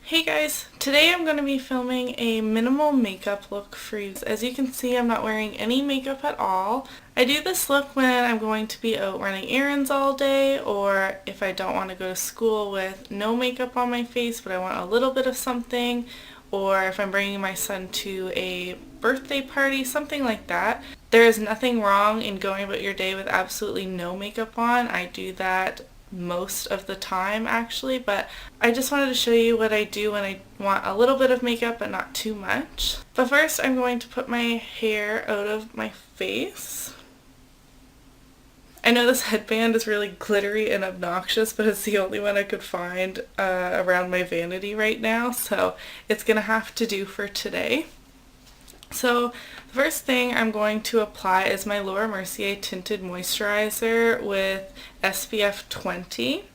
Hey guys, today I'm going to be filming a minimal makeup look for you. As you can see, I'm not wearing any makeup at all. I do this look when I'm going to be out running errands all day, or if I don't want to go to school with no makeup on my face but I want a little bit of something, or if I'm bringing my son to a birthday party, something like that. There is nothing wrong in going about your day with absolutely no makeup on. I do that most of the time actually, but I just wanted to show you what I do when I want a little bit of makeup but not too much. But first I'm going to put my hair out of my face. I know this headband is really glittery and obnoxious, but it's the only one I could find around my vanity right now, so it's gonna have to do for today. So the first thing I'm going to apply is my Laura Mercier Tinted Moisturizer with SPF 20.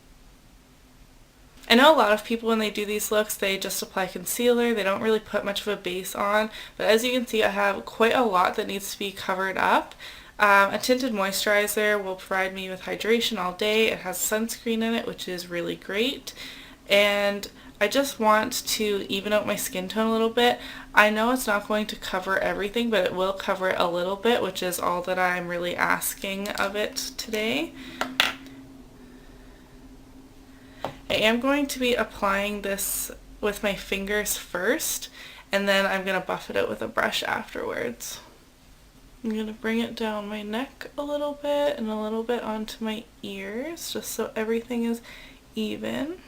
I know a lot of people when they do these looks, they just apply concealer. They don't really put much of a base on, but as you can see I have quite a lot that needs to be covered up. A tinted moisturizer will provide me with hydration all day. It has sunscreen in it, which is really great, and I just want to even out my skin tone a little bit. I know it's not going to cover everything, but it will cover it a little bit, which is all that I'm really asking of it today. I am going to be applying this with my fingers first, and then I'm going to buff it out with a brush afterwards. I'm going to bring it down my neck a little bit and a little bit onto my ears, just so everything is even.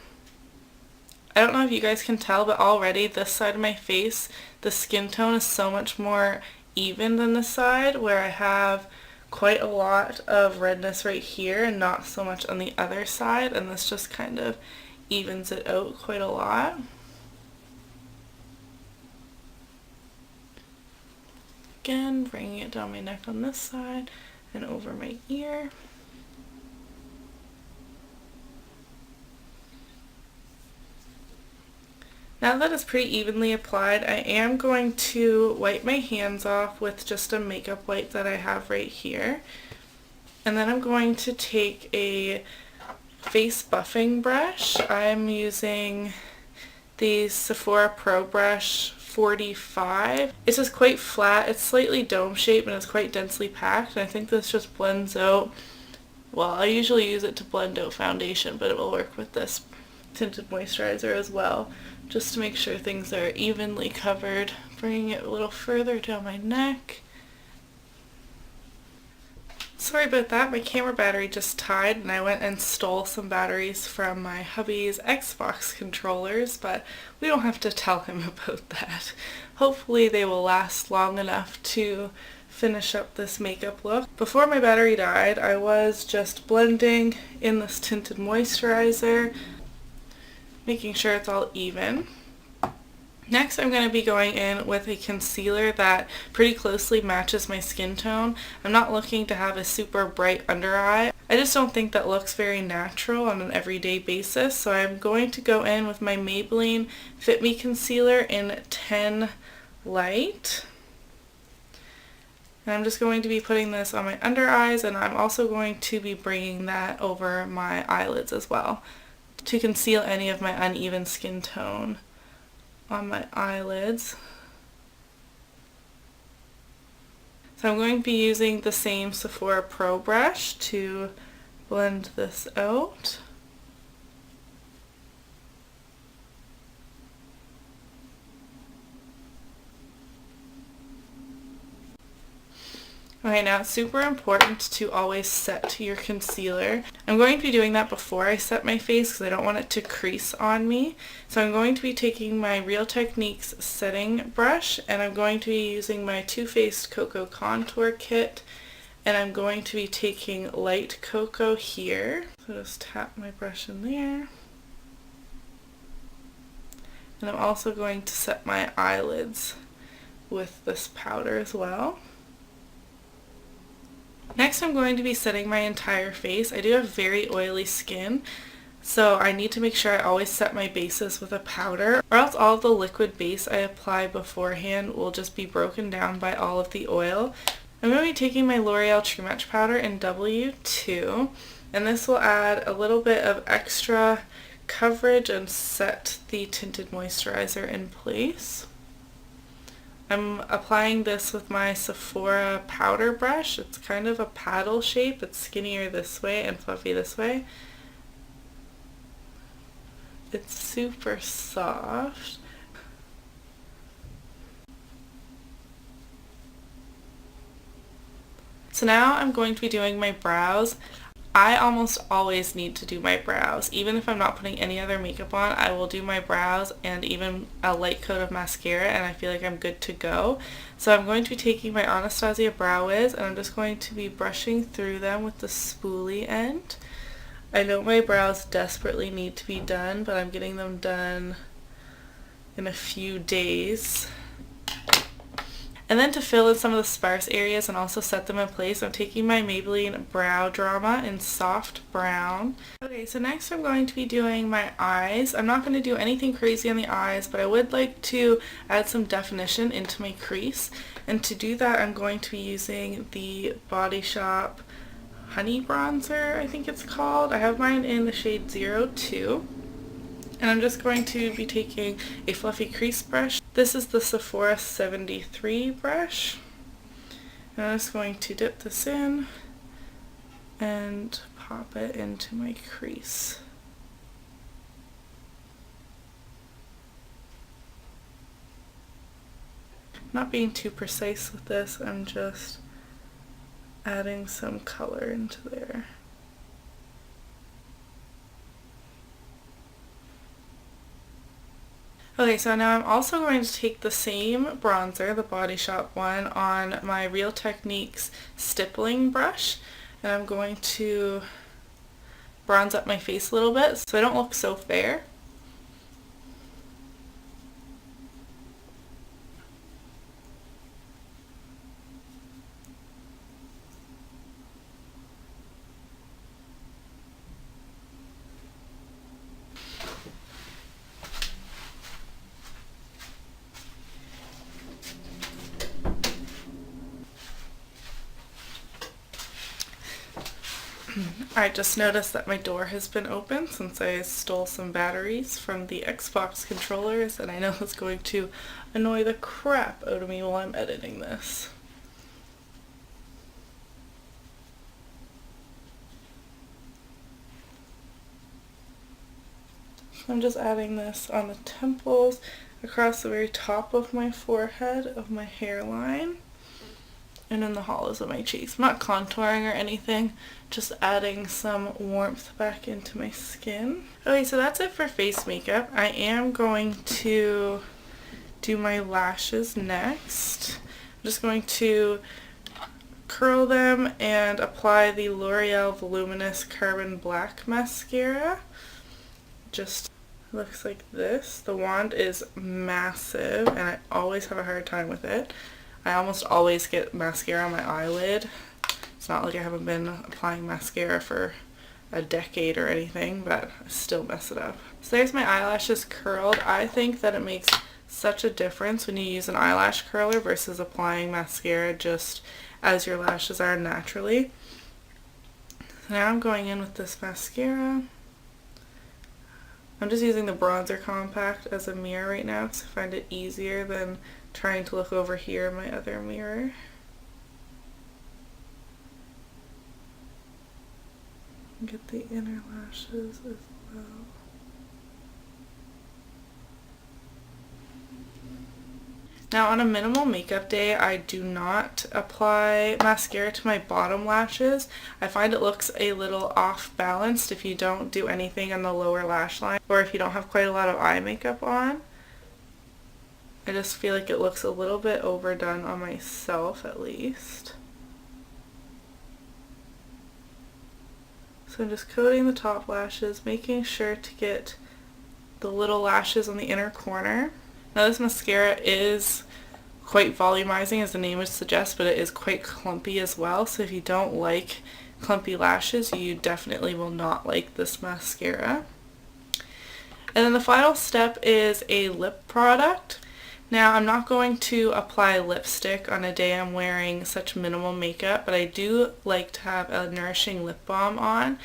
I don't know if you guys can tell, but already this side of my face, the skin tone is so much more even than this side, where I have quite a lot of redness right here and not so much on the other side, and this just kind of evens it out quite a lot. Again, bringing it down my neck on this side and over my ear. Now that it's pretty evenly applied, I am going to wipe my hands off with just a makeup wipe that I have right here. And then I'm going to take a face buffing brush. I'm using the Sephora Pro Brush 45. It's just quite flat, it's slightly dome shaped, and it's quite densely packed, and I think this just blends out, well, I usually use it to blend out foundation, but it will work with this tinted moisturizer as well, just to make sure things are evenly covered. Bringing it a little further down my neck. Sorry about that, my camera battery just died and I went and stole some batteries from my hubby's Xbox controllers, but we don't have to tell him about that. Hopefully they will last long enough to finish up this makeup look. Before my battery died, I was just blending in this tinted moisturizer, making sure it's all even. Next, I'm going to be going in with a concealer that pretty closely matches my skin tone. I'm not looking to have a super bright under eye. I just don't think that looks very natural on an everyday basis, so I'm going to go in with my Maybelline Fit Me Concealer in 10 Light. And I'm just going to be putting this on my under eyes, and I'm also going to be bringing that over my eyelids as well to conceal any of my uneven skin tone on my eyelids. So I'm going to be using the same Sephora Pro brush to blend this out. Okay, now it's super important to always set your concealer. I'm going to be doing that before I set my face because I don't want it to crease on me. So I'm going to be taking my Real Techniques setting brush, and I'm going to be using my Too Faced Cocoa Contour Kit, and I'm going to be taking light cocoa here. So just tap my brush in there. And I'm also going to set my eyelids with this powder as well. Next, I'm going to be setting my entire face. I do have very oily skin, so I need to make sure I always set my bases with a powder, or else all of the liquid base I apply beforehand will just be broken down by all of the oil. I'm going to be taking my L'Oreal True Match powder in W2, and this will add a little bit of extra coverage and set the tinted moisturizer in place. I'm applying this with my Sephora powder brush. It's kind of a paddle shape. It's skinnier this way and fluffy this way. It's super soft. So now I'm going to be doing my brows. I almost always need to do my brows. Even if I'm not putting any other makeup on, I will do my brows and even a light coat of mascara, and I feel like I'm good to go. So I'm going to be taking my Anastasia Brow Wiz, and I'm just going to be brushing through them with the spoolie end. I know my brows desperately need to be done, but I'm getting them done in a few days. And then to fill in some of the sparse areas and also set them in place, I'm taking my Maybelline Brow Drama in Soft Brown. Okay, so next I'm going to be doing my eyes. I'm not going to do anything crazy on the eyes, but I would like to add some definition into my crease. And to do that, I'm going to be using the Body Shop Honey Bronzer, I think it's called. I have mine in the shade 02. And I'm just going to be taking a fluffy crease brush. This is the Sephora 73 brush. And I'm just going to dip this in and pop it into my crease. Not being too precise with this, I'm just adding some color into there. Okay, so now I'm also going to take the same bronzer, the Body Shop one, on my Real Techniques stippling brush, and I'm going to bronze up my face a little bit so I don't look so fair. I just noticed that my door has been open since I stole some batteries from the Xbox controllers, and I know it's going to annoy the crap out of me while I'm editing this. So I'm just adding this on the temples, across the very top of my forehead, of my hairline, and in the hollows of my cheeks. I'm not contouring or anything, just adding some warmth back into my skin. Okay, so that's it for face makeup. I am going to do my lashes next. I'm just going to curl them and apply the L'Oreal Voluminous Carbon Black Mascara. Just looks like this. The wand is massive and I always have a hard time with it. I almost always get mascara on my eyelid. It's not like I haven't been applying mascara for a decade or anything, but I still mess it up. So there's my eyelashes curled. I think that it makes such a difference when you use an eyelash curler versus applying mascara just as your lashes are naturally. Now I'm going in with this mascara. I'm just using the bronzer compact as a mirror right now because I find it easier than trying to look over here in my other mirror. Get the inner lashes as well. Now on a minimal makeup day, I do not apply mascara to my bottom lashes. I find it looks a little off balanced if you don't do anything on the lower lash line or if you don't have quite a lot of eye makeup on. I just feel like it looks a little bit overdone on myself at least. So I'm just coating the top lashes, making sure to get the little lashes on the inner corner. Now this mascara is quite volumizing as the name would suggest, but it is quite clumpy as well. So if you don't like clumpy lashes, you definitely will not like this mascara. And then the final step is a lip product. Now I'm not going to apply lipstick on a day I'm wearing such minimal makeup, but I do like to have a nourishing lip balm on.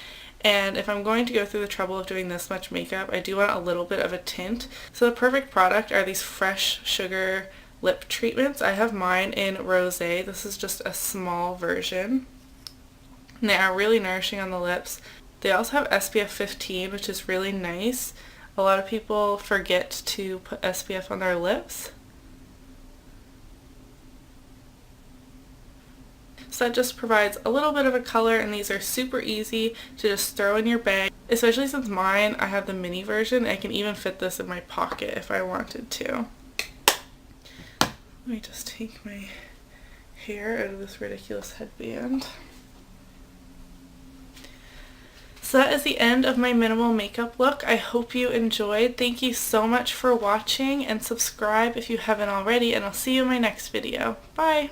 And if I'm going to go through the trouble of doing this much makeup, I do want a little bit of a tint. So the perfect product are these fresh sugar lip treatments. I have mine in Rosé. This is just a small version. And they are really nourishing on the lips. They also have SPF 15, which is really nice. A lot of people forget to put SPF on their lips. So that just provides a little bit of a color, and these are super easy to just throw in your bag. Especially since mine, I have the mini version. I can even fit this in my pocket if I wanted to. Let me just take my hair out of this ridiculous headband. So that is the end of my minimal makeup look. I hope you enjoyed. Thank you so much for watching, and subscribe if you haven't already, and I'll see you in my next video. Bye!